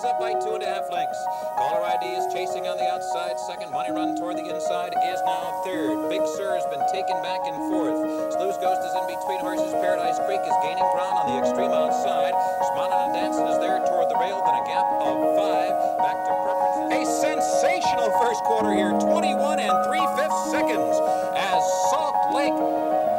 He's up by 2.5 lengths. Caller ID is chasing on the outside. Second, Money Run toward the inside is now third. Big Sur has been taken back and forth. Slew's Ghost is in between horses. Paradise Creek is gaining ground on the extreme outside. Smiling and Dancing is there toward the rail, then a gap of 5. Back to Preferences. A sensational first quarter here, 21 3/5 seconds as Salt Lake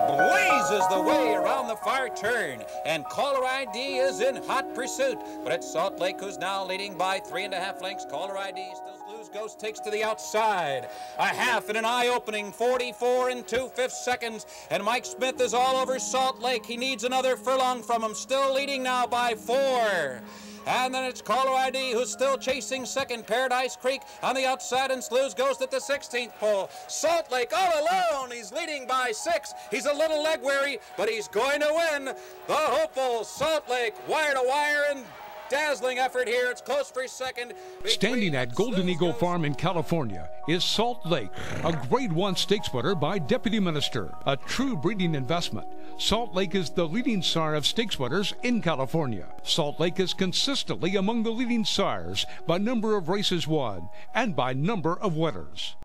blazes the way around the far turn, and Caller ID is in hot pursuit, but it's Salt Lake who's now leading by 3.5 lengths. Caller ID still. Slew's Ghost takes to the outside, a half and an eye-opening 44 2/5 seconds, and Mike Smith is all over Salt Lake. He needs another furlong from him, still leading now by 4. And then it's Caller ID who's still chasing second. Paradise Creek on the outside, and Slew's Ghost at the 16th pole. Salt Lake all alone. He's leading by 6. He's a little leg weary, but he's going to win. The hopeful Salt Lake, wire to wire, and dazzling effort here. It's close for second. Standing at Golden Eagle Farm in California is Salt Lake, a Grade 1 stakes winner by Deputy Minister, a true breeding investment. Salt Lake is the leading sire of stakes winners in California. Salt Lake is consistently among the leading sires by number of races won and by number of winners.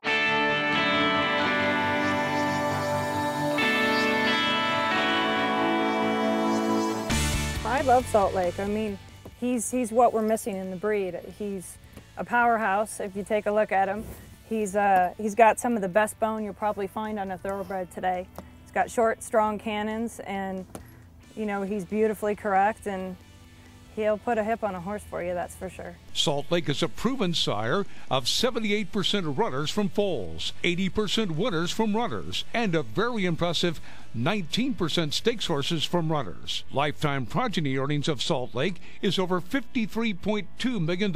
I love Salt Lake. I mean, he's what we're missing in the breed. He's a powerhouse. If you take a look at him, he's got some of the best bone you'll probably find on a thoroughbred today. He's got short, strong cannons, and you know, he's beautifully correct, and he'll put a hip on a horse for you, that's for sure. Salt Lake is a proven sire of 78% of runners from foals, 80% winners from runners, and a very impressive 19% stakes horses from runners. Lifetime progeny earnings of Salt Lake is over $53.2 million,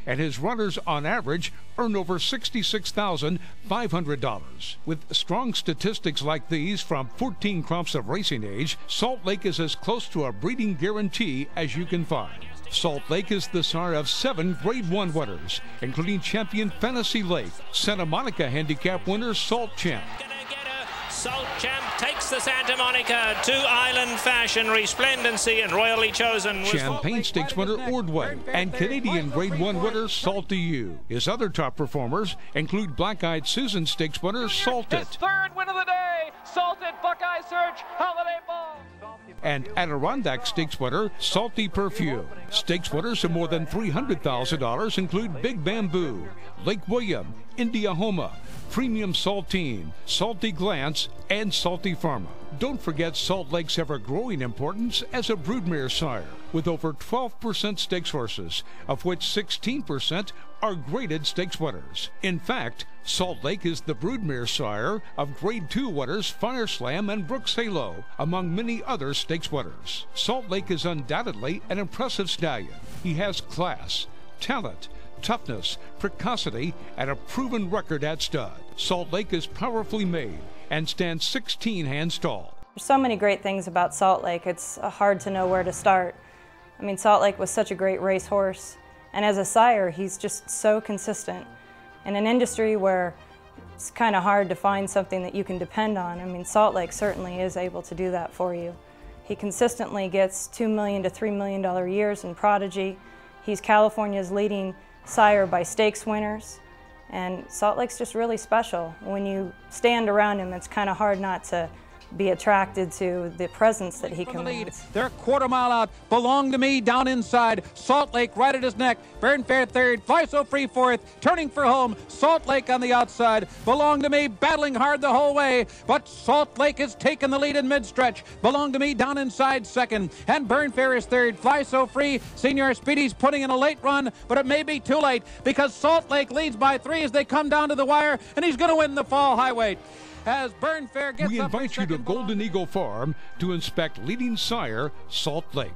and his runners on average earn over $66,500. With strong statistics like these from 14 crops of racing age, Salt Lake is as close to a breeding guarantee as you can find. Salt Lake is the sire of 7 Grade 1 winners, including champion Fantasy Lake, Santa Monica handicap winner Salt Champ. Salt Champ takes the Santa Monica to island fashion, resplendency, and royally chosen. Champagne Stakes winner Ordway and Canadian Grade 1 winner Salty U. His other top performers include Black-Eyed Susan Stakes winner Salted. His third win of the day, Salted Buckeye Search Holiday Ball. And Adirondack Stakes winner Salty Perfume. Stakes winners of more than $300,000 include Big Bamboo, Lake William, Indiahoma, Premium Saltine, Salty Glance, and Salty Pharma. Don't forget Salt Lake's ever-growing importance as a broodmare sire, with over 12% stakes horses, of which 16% are graded stakes winners. In fact, Salt Lake is the broodmare sire of Grade 2 winners Fire Slam and Brooks Halo, among many other stakes winners. Salt Lake is undoubtedly an impressive stallion. He has class, talent, toughness, precocity, and a proven record at stud. Salt Lake is powerfully made and stands 16 hands tall. There's so many great things about Salt Lake, it's hard to know where to start. I mean, Salt Lake was such a great race horse, and as a sire, he's just so consistent. In an industry where it's kind of hard to find something that you can depend on, I mean, Salt Lake certainly is able to do that for you. He consistently gets $2 million to $3 million years in Prodigy. He's California's leading sire by stakes winners, and Salt Lake's just really special. When you stand around him, it's kind of hard not to be attracted to the presence that he commands. They're a quarter mile out. Belong to Me down inside. Salt Lake right at his neck. Burn Fair third. Fly So Free fourth. Turning for home. Salt Lake on the outside. Belong to Me battling hard the whole way, but Salt Lake is taking the lead in mid-stretch. Belong to Me down inside second, and Burn Fair is third. Fly So Free. Senior Speedy's putting in a late run, but it may be too late because Salt Lake leads by 3 as they come down to the wire, and he's going to win the fall highway. As Burn Fair gets we invite you to Golden Eagle Farm to inspect leading sire Salt Lake.